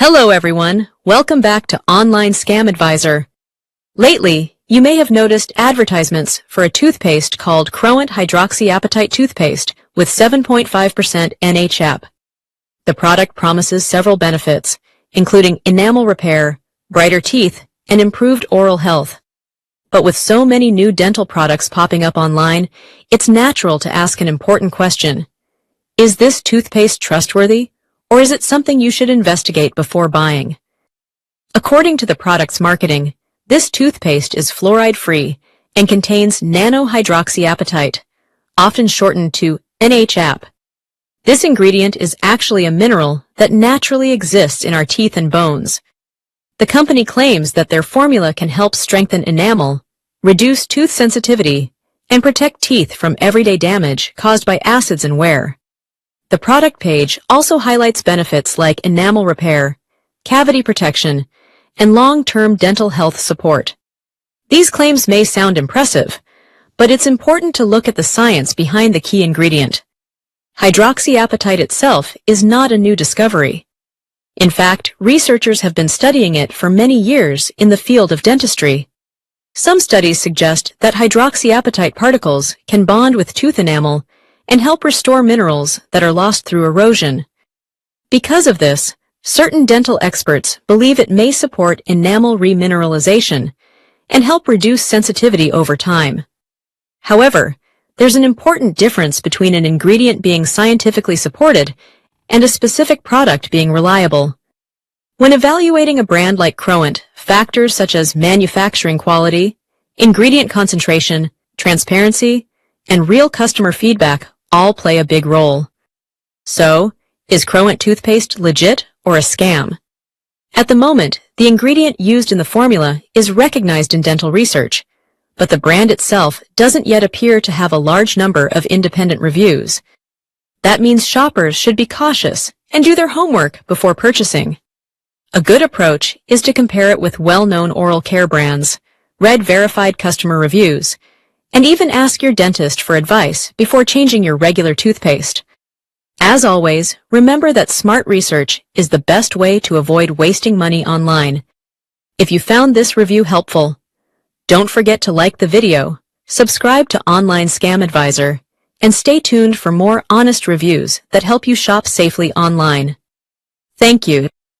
Hello everyone, welcome back to Online Scam Advisor. Lately, you may have noticed advertisements for a toothpaste called Croent Hydroxyapatite Toothpaste with 7.5% nHAp. The product promises several benefits, including enamel repair, brighter teeth, and improved oral health. But with so many new dental products popping up online, it's natural to ask an important question. Is this toothpaste trustworthy? Or is it something you should investigate before buying? According to the product's marketing, this toothpaste is fluoride-free and contains nano-hydroxyapatite, often shortened to nHAp. This ingredient is actually a mineral that naturally exists in our teeth and bones. The company claims that their formula can help strengthen enamel, reduce tooth sensitivity, and protect teeth from everyday damage caused by acids and wear. The product page also highlights benefits like enamel repair, cavity protection, and long-term dental health support. These claims may sound impressive, but it's important to look at the science behind the key ingredient. Hydroxyapatite itself is not a new discovery. In fact, researchers have been studying it for many years in the field of dentistry. Some studies suggest that hydroxyapatite particles can bond with tooth enamel and help restore minerals that are lost through erosion. Because of this, certain dental experts believe it may support enamel remineralization and help reduce sensitivity over time. However, there's an important difference between an ingredient being scientifically supported and a specific product being reliable. When evaluating a brand like Croent, factors such as manufacturing quality, ingredient concentration, transparency, and real customer feedback all play a big role. So, is Croent toothpaste legit or a scam? At the moment, the ingredient used in the formula is recognized in dental research, but the brand itself doesn't yet appear to have a large number of independent reviews. That means shoppers should be cautious and do their homework before purchasing. A good approach is to compare it with well-known oral care brands, read verified customer reviews, and even ask your dentist for advice before changing your regular toothpaste. As always, remember that smart research is the best way to avoid wasting money online. If you found this review helpful, don't forget to like the video, subscribe to Online Scam Advisor, and stay tuned for more honest reviews that help you shop safely online. Thank you.